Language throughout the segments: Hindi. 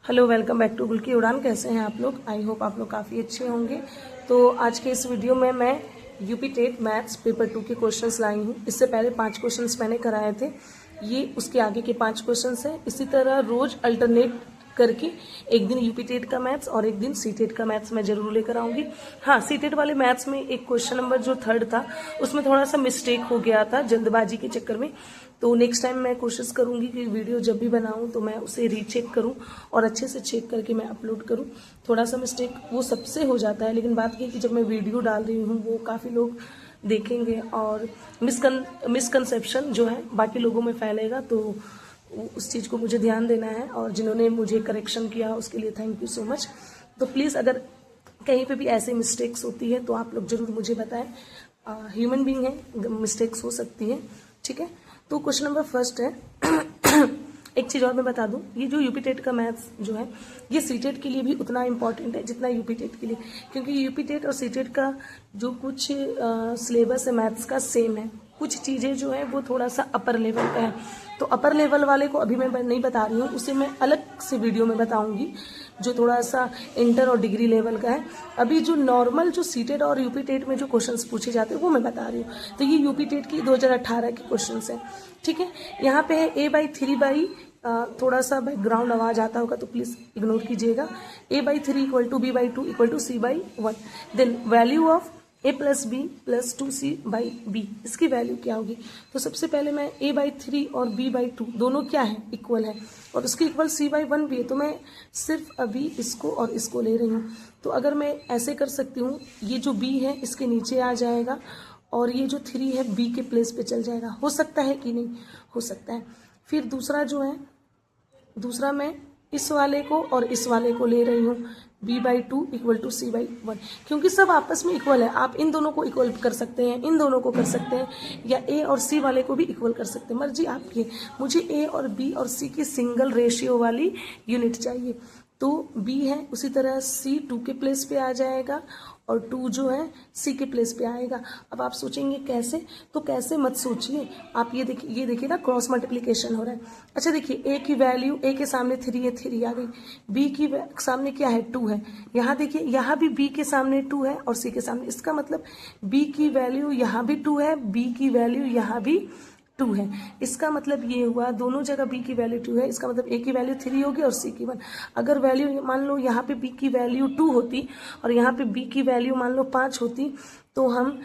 हेलो, वेलकम बैक टू गुल की उड़ान। कैसे हैं आप लोग? आई होप आप लोग काफ़ी अच्छे होंगे। तो आज के इस वीडियो में मैं यूपी टेट मैथ्स पेपर 2 के क्वेश्चंस लाई हूँ। इससे पहले 5 क्वेश्चंस मैंने कराए थे, ये उसके आगे के 5 क्वेश्चंस हैं। इसी तरह रोज अल्टरनेट करके एक दिन यूपी टेट का मैथ्स और एक दिन सी टेट का मैथ्स मैं जरूर लेकर आऊंगी। हाँ, सी टेट वाले मैथ्स में एक क्वेश्चन नंबर जो 3rd था उसमें थोड़ा सा मिस्टेक हो गया था जल्दबाजी के चक्कर में। तो नेक्स्ट टाइम मैं कोशिश करूंगी कि वीडियो जब भी बनाऊं तो मैं उसे रीचेक करूं और अच्छे से चेक करके मैं अपलोड करूं। थोड़ा सा मिस्टेक वो सबसे हो जाता है, लेकिन बात ये कि जब मैं वीडियो डाल रही हूँ वो काफ़ी लोग देखेंगे और मिसकंसेप्शन जो है बाकी लोगों में फैलेगा, तो उस चीज़ को मुझे ध्यान देना है। और जिन्होंने मुझे करेक्शन किया उसके लिए थैंक यू सो मच। तो प्लीज़ अगर कहीं पे भी ऐसे मिस्टेक्स होती है तो आप लोग जरूर मुझे बताएं। ह्यूमन बीइंग है, मिस्टेक्स हो सकती है, ठीक है। तो क्वेश्चन नंबर फर्स्ट है एक चीज़ और मैं बता दूं, ये जो यूपी टेट का मैथ्स जो है ये सी टेट के लिए भी उतना इम्पॉर्टेंट है जितना यूपी टेट के लिए, क्योंकि यूपी टेट और सी टेट का जो कुछ सिलेबस है मैथ्स का सेम है। कुछ चीज़ें जो है वो थोड़ा सा अपर लेवल का है, तो अपर लेवल वाले को अभी मैं नहीं बता रही हूँ, उसे मैं अलग से वीडियो में बताऊंगी जो थोड़ा सा इंटर और डिग्री लेवल का है। अभी जो नॉर्मल जो सी टेट और यूपी टेट में जो क्वेश्चंस पूछे जाते हैं वो मैं बता रही हूँ। तो ये यूपी टेट की 2018 के क्वेश्चंस हैं, ठीक है। यहाँ पे है a/3 थोड़ा सा बैकग्राउंड आवाज आता होगा तो प्लीज इग्नोर कीजिएगा। a/3 = b/2 = c/1। Then value of a+b + 2c/b, इसकी वैल्यू क्या होगी? तो सबसे पहले मैं a/3 और b/2 दोनों क्या है, इक्वल है, और उसके इक्वल c/1 भी है। तो मैं सिर्फ अभी इसको और इसको ले रही हूँ। तो अगर मैं ऐसे कर सकती हूँ, ये जो b है इसके नीचे आ जाएगा और ये जो 3 है b के प्लेस पे चल जाएगा। हो सकता है कि नहीं? हो सकता है। फिर दूसरा जो है, दूसरा मैं इस वाले को और इस वाले को ले रही हूँ, b/2 = c/1, क्योंकि सब आपस में इक्वल है। आप इन दोनों को इक्वल कर सकते हैं, इन दोनों को कर सकते हैं, या a और c वाले को भी इक्वल कर सकते हैं, मर्जी आपकी। मुझे a और b और c की सिंगल रेशियो वाली यूनिट चाहिए। तो b है, उसी तरह c 2 के प्लेस पे आ जाएगा और 2 जो है c के प्लेस पे आएगा। अब आप सोचेंगे कैसे, तो कैसे मत सोचिए आप, ये देखिए ना, क्रॉस मल्टीप्लिकेशन हो रहा है। अच्छा देखिए, a की वैल्यू, a के सामने 3 है, 3 आ गई। b की सामने क्या है, 2 है। यहाँ देखिए, यहाँ भी b के सामने 2 है और c के सामने, इसका मतलब b की वैल्यू यहाँ भी 2 है, b की वैल्यू यहाँ भी 2 है। इसका मतलब ये हुआ दोनों जगह b की वैल्यू 2 है, इसका मतलब a की वैल्यू 3 होगी और c की 1। अगर वैल्यू मान लो यहाँ पे b की वैल्यू 2 होती और यहाँ पे b की वैल्यू मान लो 5 होती, तो हम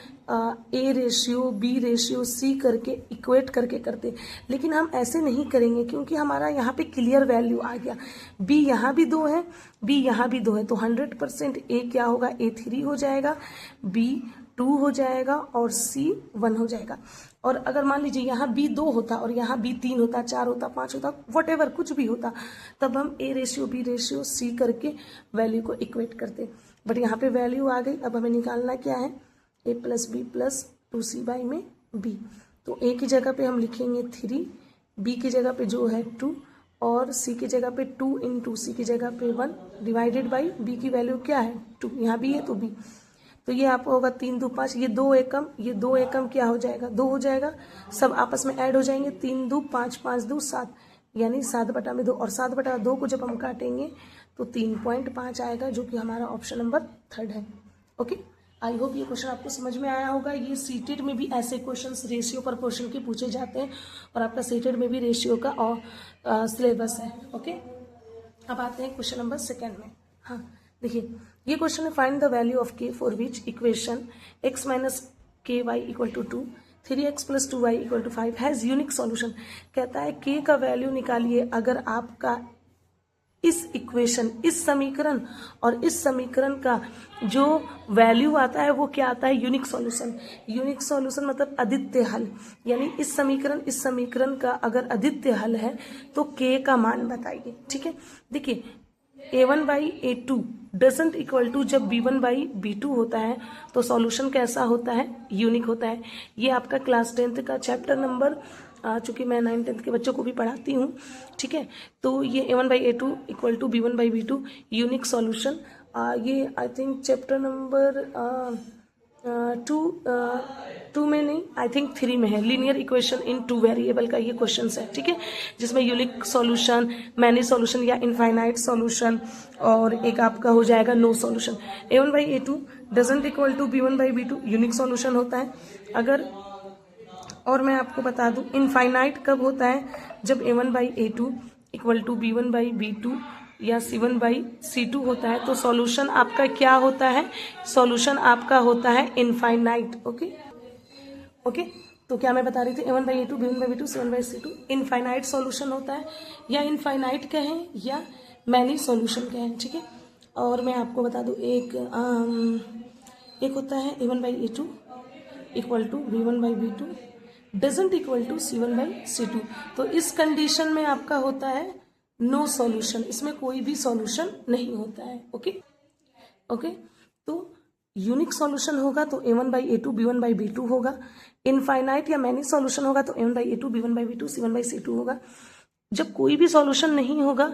a/b/c करके इक्वेट करके करते, लेकिन हम ऐसे नहीं करेंगे क्योंकि हमारा यहाँ पे क्लियर वैल्यू आ गया। b यहाँ भी 2 है, b यहाँ भी 2 है, तो 100% a क्या होगा, a 3 हो जाएगा, b 2 हो जाएगा और c 1 हो जाएगा। और अगर मान लीजिए यहाँ b 2 होता और यहाँ b 3 होता, 4 होता, 5 होता, वट कुछ भी होता, तब हम a/b/c करके वैल्यू को इक्वेट करते। बट यहाँ पे वैल्यू आ गई, अब हमें निकालना क्या है, a+b + 2c/ में b। तो a की जगह पे हम लिखेंगे 3, b की जगह पे जो है 2 और c की जगह पे 2 × c की जगह पे 1 डिवाइडेड बाई b की वैल्यू क्या है, 2, यहाँ b है तो b। तो ये आपको होगा 3 × 2 = 5, ये 2 एकम, ये 2 एकम क्या हो जाएगा, 2 हो जाएगा, सब आपस में ऐड हो जाएंगे, 3 × 2 = 5, 5 × 2 = 7, यानी 7/2। और 7/2 को जब हम काटेंगे तो 3.5 आएगा, जो कि हमारा ऑप्शन नंबर 3rd है। ओके, आई होप ये क्वेश्चन आपको समझ में आया होगा। ये सीटेड में भी ऐसे क्वेश्चंस रेशियो पर क्वेश्चन के पूछे जाते हैं और आपका सीटेड में भी रेशियो का और सिलेबस है। ओके, अब आते हैं क्वेश्चन नंबर 2 में। हाँ देखिए, ये क्वेश्चन है, find the value of k for which equation x - ky = 2, 3x + 2y = 5 has unique solution. कहता है k का वैल्यू निकालिए अगर आपका इस इक्वेशन, इस समीकरण और इस समीकरण का जो वैल्यू आता है वो क्या आता है, यूनिक सॉल्यूशन। यूनिक सॉल्यूशन मतलब अद्वितीय हल, यानी इस समीकरण का अगर अद्वितीय हल है तो k का मान बताइए। ठीक है, देखिए a1/a2 डजंट इक्वल टू, जब b1/b2 होता है तो सॉल्यूशन कैसा होता है, यूनिक होता है। ये आपका क्लास 10th का चैप्टर नंबर, चूंकि मैं 9th 10th के बच्चों को भी पढ़ाती हूँ, ठीक है, तो ये a1/a2 = b1/b2 यूनिक सॉल्यूशन, ये I think chapter number two में नहीं, आई थिंक 3 में है। लीनियर इक्वेशन इन 2 वेरिएबल का ये क्वेश्चन है, ठीक है, जिसमें यूनिक सॉल्यूशन, मैनी सॉल्यूशन या इनफाइनाइट सॉल्यूशन, और एक आपका हो जाएगा no solution. a1/a2 doesn't equal to b1/b2 unique solution होता है अगर, और मैं आपको बता दूं इनफाइनाइट कब होता है, जब a1/a2 इक्वल टू b1/b2 या c1/c2 होता है, तो सॉल्यूशन आपका क्या होता है, सॉल्यूशन आपका होता है इनफाइनाइट। ओके, तो क्या मैं बता रही थी, a1/a2 b1/b2 c1/c2 infinite solution होता है, या इनफाइनाइट कहें या मैनी सॉल्यूशन कहें, ठीक है। और मैं आपको बता दूं एक होता है a1/a2 equal to b1/b2 doesn't equal to c1/c2। तो इस कंडीशन में आपका होता है नो सॉल्यूशन, इसमें कोई भी सॉल्यूशन नहीं होता है। ओके, तो यूनिक सॉल्यूशन होगा तो a1/a2 b1/b2 होगा, इनफाइनाइट या मैनी सॉल्यूशन होगा तो a1/a2 b1/b2 c1/c2 होगा। जब कोई भी सॉल्यूशन नहीं होगा,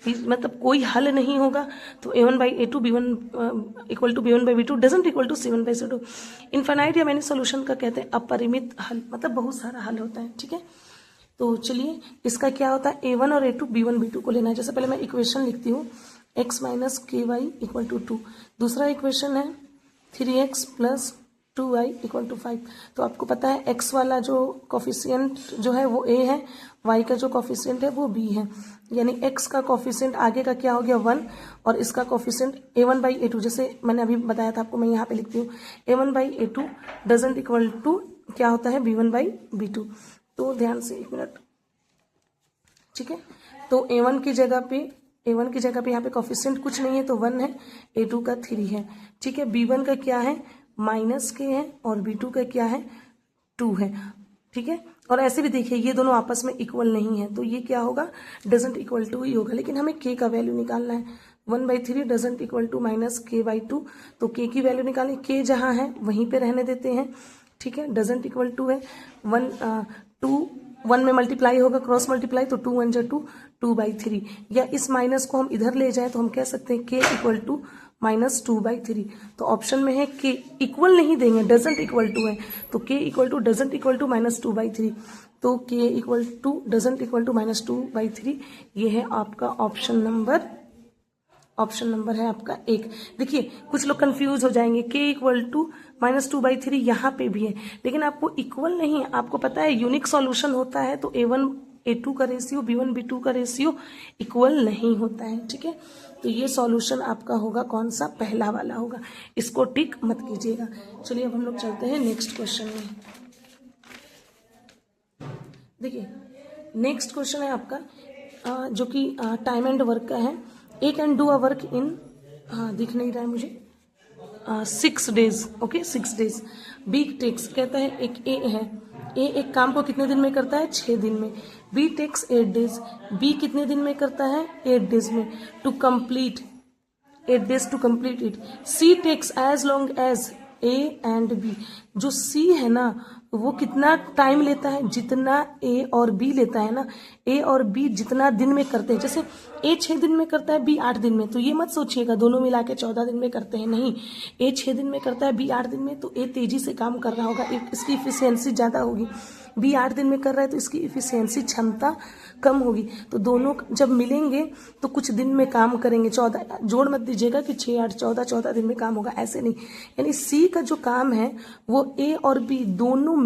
मतलब कोई हल नहीं होगा, तो a1/a2 b1 equal to b1/b2 doesn't equal to c1/c2। Infinite या मैनी सॉल्यूशन का कहते हैं अपरिमित हल, मतलब बहुत सारा हल होता है, ठीक है। तो चलिए इसका क्या होता है, a1 और a2 b1/b2 को लेना है। जैसे पहले मैं इक्वेशन लिखती हूँ, x minus ky equal to 2। दूसरा इक्वेशन है 3x plus 2y equal to 5। तो आपको पता है x वाला जो कॉफिशिएंट जो है वो a है, y का जो कॉफिशिएंट है वो b है, यानी x का कॉफिशिएंट आगे का क्या हो गया 1, और इसका कॉफिशिएंट a1/a2, जैसे मैंने अभी बताया था आपको, मैं यहाँ पे लिखती हूँ a1/a2 डजंट इक्वल टू क्या होता है b1/b2। तो ध्यान से एक मिनट, ठीक है। तो a1 की जगह पे यहाँ पे कॉफिशिएंट कुछ नहीं है तो 1 है, a2 का 3 है, ठीक है। b1 का क्या है माइनस के है, और b2 का क्या है 2 है, ठीक है। और ऐसे भी देखिए ये दोनों आपस में इक्वल नहीं है, तो ये क्या होगा डजंट इक्वल टू ही होगा, लेकिन हमें k का वैल्यू निकालना है। 1/3 doesn't equal to minus k/2, तो k की वैल्यू निकालें, k जहाँ है वहीं पे रहने देते हैं, ठीक है। डजंट इक्वल टू है 1 में मल्टीप्लाई होगा, क्रॉस मल्टीप्लाई, तो 2 1 जा 2, 2/3, या इस माइनस को हम इधर ले जाए तो हम कह सकते हैं k इक्वल टू माइनस 2/3। तो ऑप्शन में है k इक्वल नहीं देंगे, डजंट इक्वल टू है, तो k equal to doesn't equal to minus 2/3, तो k equal to doesn't equal to minus 2/3। ये है आपका ऑप्शन नंबर है आपका 1। देखिए कुछ लोग कंफ्यूज हो जाएंगे, k इक्वल टू माइनस 2/3 यहाँ पे भी है, लेकिन आपको इक्वल नहीं है। आपको पता है यूनिक सॉल्यूशन होता है तो a1/a2 का रेशियो b1/b2 का रेशियो इक्वल नहीं होता है, ठीक है। तो ये सॉल्यूशन आपका होगा कौन सा, पहला वाला होगा, इसको टिक मत कीजिएगा। चलिए अब हम लोग चलते हैं नेक्स्ट क्वेश्चन में। देखिए नेक्स्ट क्वेश्चन है आपका जो कि टाइम एंड वर्क का है। A can do a work in, दिख नहीं रहा है मुझे, 6 days, okay 6 days. B takes कहता है एक ए है, ए एक काम को कितने दिन में करता है 6 दिन में। बी टेक्स 8 डेज, बी कितने दिन में करता है 8 डेज में, to complete 8 days to complete it. C takes as long as A and B, जो सी है ना वो कितना टाइम लेता है, जितना ए और बी लेता है ना, ए और बी जितना दिन में करते हैं, जैसे ए 6 दिन में करता है बी 8 दिन में, तो ये मत सोचिएगा दोनों मिला के 14 दिन में करते हैं, नहीं, ए 6 दिन में करता है बी 8 दिन में, तो ए तेजी से काम कर रहा होगा, इसकी इफिशियंसी ज्यादा होगी। बी 8 दिन में कर रहा है तो इसकी इफिशियंसी क्षमता कम होगी, तो दोनों जब मिलेंगे तो कुछ दिन में काम करेंगे। 14 जोड़ मत दीजिएगा कि 6 8 14 दिन में काम होगा, ऐसे नहीं। यानी सी का जो काम है वो ए और बी दोनों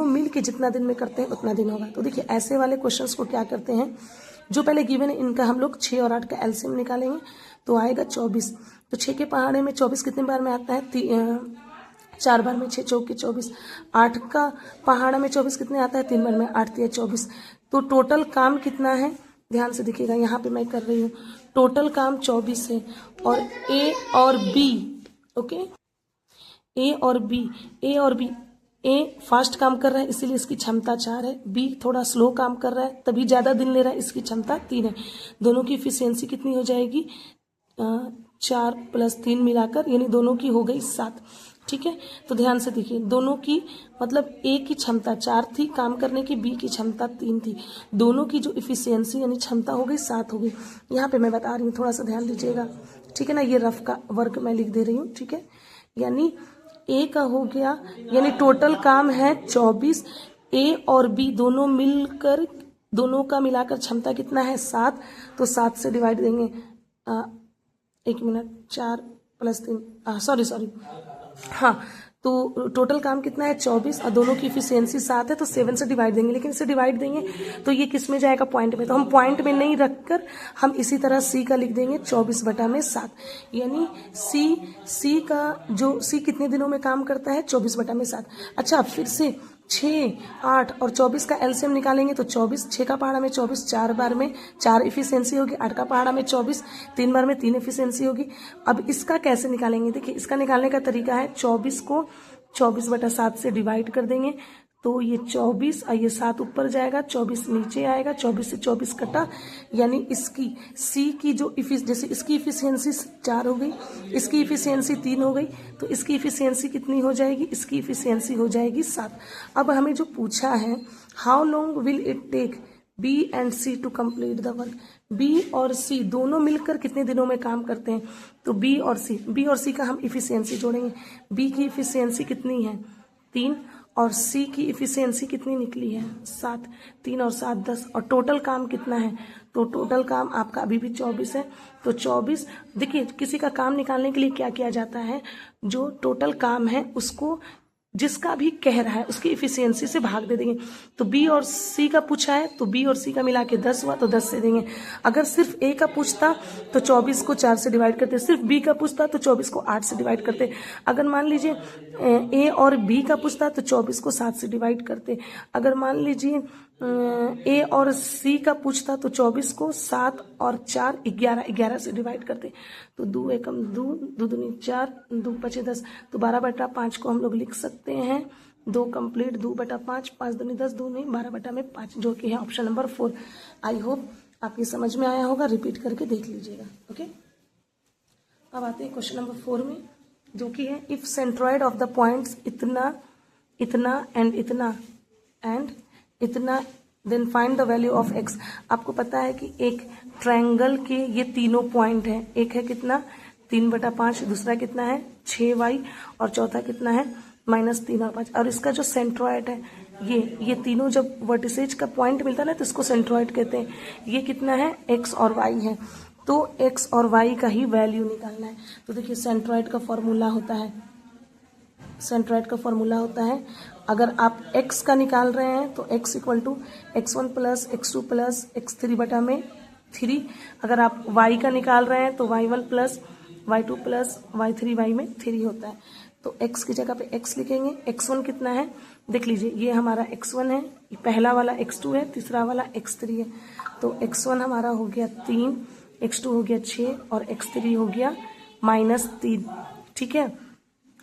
मिल के जितना दिन में करते हैं उतना दिन होगा। तो देखिए ऐसे वाले क्वेश्चंस को क्या करते हैं, जो पहले गिवन है इनका हम लोग 6 और 8 का एलसीएम निकालेंगे, तो आएगा 24। तो 6 के पहाड़े में 24 कितने बार में आता है, 4 बार में, 6 चौके 24। 8 का पहाड़ा में 24 कितने आता है, 3 बार में, 8 3 24। तो टोटल काम कितना है, ध्यान से देखिएगा, यहाँ पे मैं कर रही हूँ, टोटल काम 24 है। और ए और बी, ओके, ए और बी, ए फास्ट काम कर रहा है इसीलिए इसकी क्षमता 4 है, बी थोड़ा स्लो काम कर रहा है तभी ज्यादा दिन ले रहा है, इसकी क्षमता 3 है। दोनों की इफिशियंसी कितनी हो जाएगी, 4 + 3 मिलाकर, यानी दोनों की हो गई 7, ठीक है। तो ध्यान से देखिए, दोनों की मतलब ए की क्षमता 4 थी काम करने की, बी की क्षमता 3 थी, दोनों की जो इफिशियंसी यानी क्षमता हो गई 7 हो गई। यहाँ पे मैं बता रही हूँ, थोड़ा सा ध्यान दीजिएगा, ठीक है ना। ये रफ का वर्क मैं लिख दे रही हूँ, ठीक है। यानी ए का हो गया, यानी टोटल काम है 24, ए और बी दोनों मिलकर, दोनों का मिलाकर क्षमता कितना है 7, तो 7 से डिवाइड देंगे, 1 मिनट, 4 + 3, सॉरी, हाँ, तो टोटल काम कितना है 24 और दोनों की इफिशियंसी 7 है, तो 7 से डिवाइड देंगे, लेकिन इसे डिवाइड देंगे तो ये किस में जाएगा, पॉइंट में, तो हम पॉइंट में नहीं रखकर हम इसी तरह सी का लिख देंगे 24/7, यानी सी का जो सी कितने दिनों में काम करता है 24/7। अच्छा, फिर से 6, 8 और 24 का एलसीएम निकालेंगे तो 24, 6 का पहाड़ा में 24, 4 बार में 4 इफिशियंसी होगी, 8 का पहाड़ा में 24, 3 बार में 3 इफिशियंसी होगी। अब इसका कैसे निकालेंगे, देखिए इसका निकालने का तरीका है 24 को 24/7 से डिवाइड कर देंगे, तो ये 24 और ये 7 ऊपर जाएगा, 24 नीचे आएगा, 24 से 24 कटा, यानी इसकी सी की जो जैसे इसकी इफिशियंसी 4 हो गई, इसकी इफिशियंसी 3 हो गई, तो इसकी इफिशियंसी कितनी हो जाएगी, इसकी इफिशियंसी हो जाएगी 7। अब हमें जो पूछा है, how long will it take B and C to complete the work, B और सी दोनों मिलकर कितने दिनों में काम करते हैं, तो बी और सी का हम इफिशियंसी जोड़ेंगे, बी की इफिशियंसी कितनी है 3 और सी की इफिशियंसी कितनी निकली है 7, 3 और 7 10, और टोटल काम कितना है, तो टोटल काम आपका अभी भी 24 है, तो 24, देखिए किसी का काम निकालने के लिए क्या किया जाता है, जो टोटल काम है उसको जिसका भी कह रहा है उसकी इफिशियंसी से भाग दे देंगे, तो बी और सी का पूछा है तो बी और सी का मिला के 10 हुआ तो 10 से देंगे। अगर सिर्फ ए का पूछता तो 24 को 4 से डिवाइड करते, सिर्फ बी का पूछता तो 24 को 8 से डिवाइड करते, अगर मान लीजिए ए और बी का पूछता तो 24 को 7 से डिवाइड करते, अगर मान लीजिए ए और सी का पूछता तो 24 को 7 और 4 11 से डिवाइड करते, तो 2 एकम 2, 2 दूनी 4, 2 पचे 10, तो 12/5 को हम लोग लिख सकते हैं 2 कंप्लीट, 2/5, 5 दूनी 10, 2 नहीं 12/5, जो कि है ऑप्शन नंबर 4। आई होप आपकी समझ में आया होगा, रिपीट करके देख लीजिएगा। ओके, अब आते हैं क्वेश्चन नंबर 4 में, जो कि है if centroid of the points इतना, इतना एंड इतना एंड इतना, then find the value of x. आपको पता है कि एक ट्रायंगल के ये तीनों पॉइंट है, एक है कितना 3/5, दूसरा कितना है 6y और चौथा कितना है -3 और 5, और इसका जो सेंट्रॉइड है ये तीनों जब वर्टिसेज का पॉइंट मिलता है ना तो इसको सेंट्रॉइड कहते हैं। ये कितना है x और y है, तो x और y का ही वैल्यू निकालना है। तो देखिए सेंट्रॉइड का फॉर्मूला होता है, अगर आप x का निकाल रहे हैं तो x = x1 + x2 + x3/3, अगर आप y का निकाल रहे हैं तो y1 + y2 + y3/3 होता है। तो x की जगह पे x लिखेंगे, x1 कितना है देख लीजिए, ये हमारा x1 है, पहला वाला x2 है, तीसरा वाला x3 है, तो x1 हमारा हो गया 3, x2 हो गया 6 और x3 हो गया -3, ठीक है,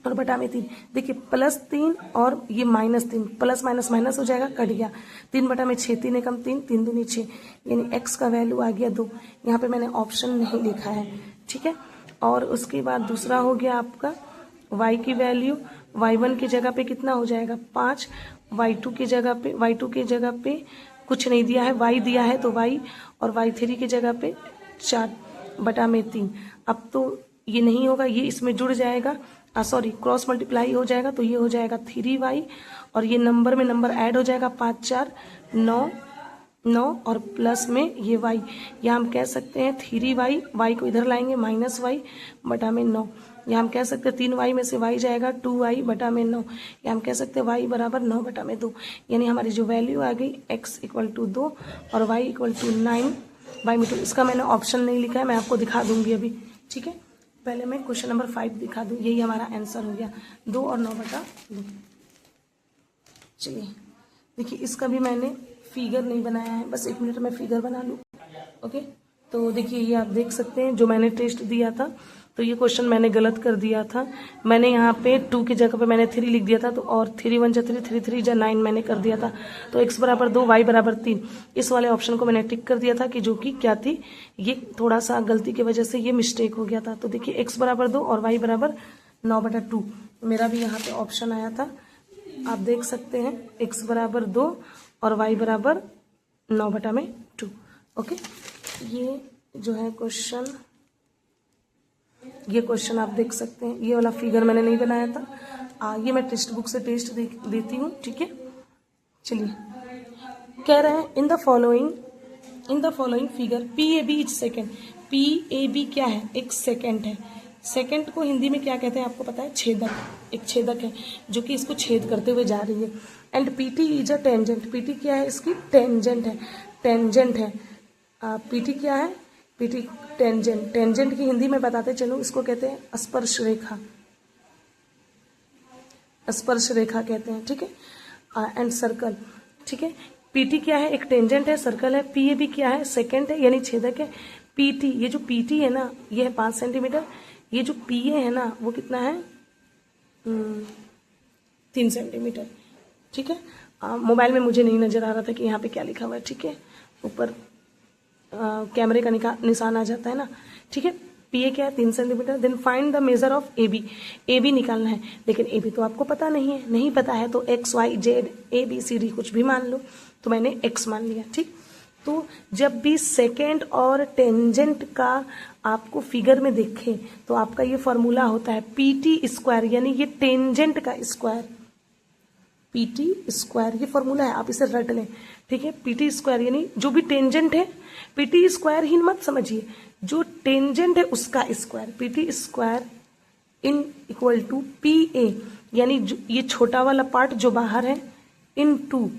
और बटा में 3, देखिए +3 और ये -3, प्लस माइनस माइनस हो जाएगा, कट गया, 3/6, 3 एकम 3, 3 दूनी 6, यानी x का वैल्यू आ गया 2। यहाँ पे मैंने ऑप्शन नहीं लिखा है, ठीक है। और उसके बाद दूसरा हो गया आपका y की वैल्यू, y1 की जगह पे कितना हो जाएगा 5, y2 की जगह पे कुछ नहीं दिया है, y दिया है तो y, और y3 की जगह पे 4/3। अब तो ये नहीं होगा, ये इसमें जुड़ जाएगा, क्रॉस मल्टीप्लाई हो जाएगा, तो ये हो जाएगा 3y, और ये नंबर में नंबर ऐड हो जाएगा 5 4 9 और प्लस में ये y, या हम कह सकते हैं 3y, y को इधर लाएंगे -y/9, या हम कह सकते हैं 3y में से y जाएगा 2y/9, या हम कह सकते हैं y = 9/2, यानी हमारी जो वैल्यू आ गई x = 2 और y = 9/2। इसका मैंने ऑप्शन नहीं लिखा है, मैं आपको दिखा दूंगी अभी, ठीक है। पहले मैं क्वेश्चन नंबर 5 दिखा दूं, यही हमारा आंसर हो गया 2 और 9/2। चलिए देखिए, इसका भी मैंने फिगर नहीं बनाया है, बस 1 मिनट में फिगर बना लूँ। ओके, तो देखिए ये आप देख सकते हैं, जो मैंने टेस्ट दिया था तो ये क्वेश्चन मैंने गलत कर दिया था, मैंने यहाँ पे 2 की जगह पे मैंने 3 लिख दिया था, तो और 3 1 जा 3, 3 3 जा 9 मैंने कर दिया था, तो x = 2 y = 3, इस वाले ऑप्शन को मैंने टिक कर दिया था कि जो कि क्या थी, ये थोड़ा सा गलती की वजह से ये मिस्टेक हो गया था। तो देखिए x = 2 और y = 9/2 मेरा भी यहाँ पे ऑप्शन आया था, आप देख सकते हैं x = 2 और y = 9/2। ओके, ये जो है क्वेश्चन ये क्वेश्चन आप देख सकते हैं, ये वाला फिगर मैंने नहीं बनाया था, ये मैं टेक्स्ट बुक से टेस्ट देती हूँ, ठीक है। चलिए, कह रहे हैं in the following figure PAB is second. PAB क्या है? एक सेकेंड है। सेकेंड को हिंदी में क्या कहते हैं आपको पता है? छेदक। एक छेदक है जो कि इसको छेद करते हुए जा रही है। And PT is a tangent. PT क्या है? इसकी टेंजेंट है। टेंजेंट है। PT क्या है? PT tangent. टेंजेंट की हिंदी में बताते चलो, इसको कहते हैं स्पर्श रेखा। स्पर्श रेखा कहते हैं, ठीक है। एंड सर्कल, ठीक है। PT क्या है? एक टेंजेंट है, सर्कल है। PAB क्या है? सेकेंड है यानी छेदक है। PT, ये जो PT है ना, ये है 5 सेंटीमीटर। ये जो PA है ना, वो कितना है? 3 सेंटीमीटर, ठीक है। मोबाइल में मुझे नहीं नजर आ रहा था कि यहाँ पे क्या लिखा हुआ है, ठीक है। ऊपर कैमरे का निशान आ जाता है ना, ठीक है। PA क्या है? 3 centimetre. Then find the measure of AB। AB निकालना है, लेकिन AB तो आपको पता नहीं है। नहीं पता है तो X Y Z ABCD कुछ भी मान लो, तो मैंने X मान लिया, ठीक। तो जब भी सेकेंड और टेंजेंट का आपको फिगर में देखें तो आपका ये फॉर्मूला होता है PT स्क्वायर, यानी ये टेंजेंट का स्क्वायर। PT स्क्वायर ये फॉर्मूला है, आप इसे रट लें, ठीक है। PT स्क्वायर यानी जो भी टेंजेंट है, PT स्क्वायर ही मत समझिए, जो टेंजेंट है उसका square. PT square in equal to PA, यानी ये छोटा वाला पार्ट जो बाहर है, इन टू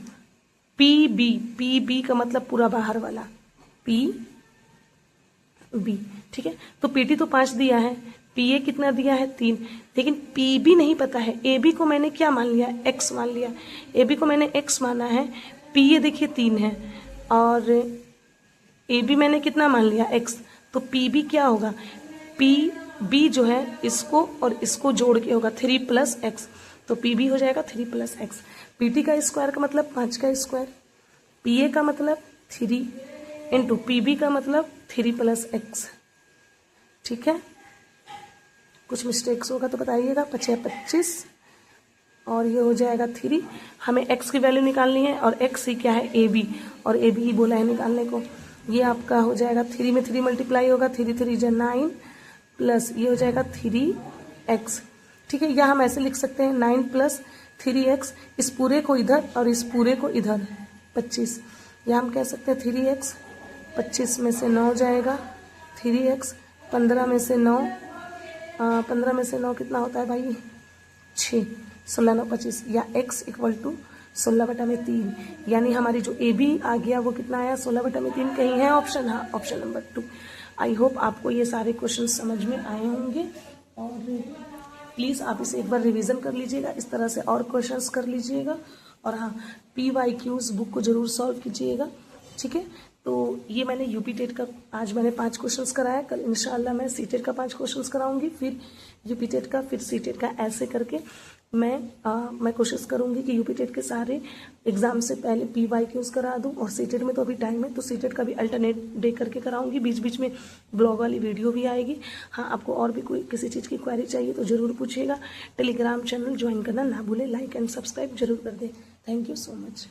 PB। PB का मतलब पूरा बाहर वाला, PB, ठीक है। तो PT तो 5 दिया है, PA कितना दिया है? 3, लेकिन PB नहीं पता है। AB को मैंने क्या मान लिया? X मान लिया। AB को मैंने X माना है। PA देखिए 3 है, और AB मैंने कितना मान लिया? X। तो PB क्या होगा? PB जो है इसको और इसको जोड़ के होगा 3 + X, तो PB हो जाएगा 3 + X। PT का स्क्वायर का मतलब 5 का स्क्वायर, PA का मतलब 3 इंटू PB का मतलब 3 + X, ठीक है। कुछ मिस्टेक्स होगा तो बताइएगा। 5 × 25 और ये हो जाएगा 3। हमें X की वैल्यू निकालनी है, और X ही क्या है? AB, और AB ही बोला है निकालने को। ये आपका हो जाएगा 3 में 3 मल्टीप्लाई होगा, 3 3 = 9 प्लस ये हो जाएगा 3X, ठीक है। या हम ऐसे लिख सकते हैं 9 + 3X, इस पूरे को इधर और इस पूरे को इधर 25, या हम कह सकते हैं 3X। 25 में से 9 जाएगा, 3X 15 में से 9, 15 में से 9 कितना होता है भाई? 6, 16 9 25, या X इक्वल टू 16/3, यानी हमारी जो AB आ गया वो कितना आया? 16/3। कहीं है ऑप्शन? हाँ, ऑप्शन नंबर 2। आई होप आपको ये सारे क्वेश्चन समझ में आए होंगे, और प्लीज़ आप इसे एक बार रिवीजन कर लीजिएगा, इस तरह से और क्वेश्चंस कर लीजिएगा। और हाँ, PYQs बुक को जरूर सॉल्व कीजिएगा, ठीक है। तो ये मैंने यूपी टेट का आज मैंने 5 क्वेश्चंस कराया। कल इंशाल्लाह मैं सीटेट का 5 क्वेश्चंस कराऊंगी, फिर यूपी टेट का, फिर सीटेट का, ऐसे करके मैं कोशिश करूंगी कि यूपी टेट के सारे एग्जाम से पहले PYQs करा दूं, और सीटेट में तो अभी टाइम है, तो सीटेट का भी अल्टरनेट डे करके कराऊंगी। बीच बीच में ब्लॉग वाली वीडियो भी आएगी। हाँ, आपको और भी कोई किसी चीज़ की क्वेरी चाहिए तो ज़रूर पूछिएगा। टेलीग्राम चैनल ज्वाइन करना ना भूलें, लाइक एंड सब्सक्राइब जरूर कर दें। Thank you so much.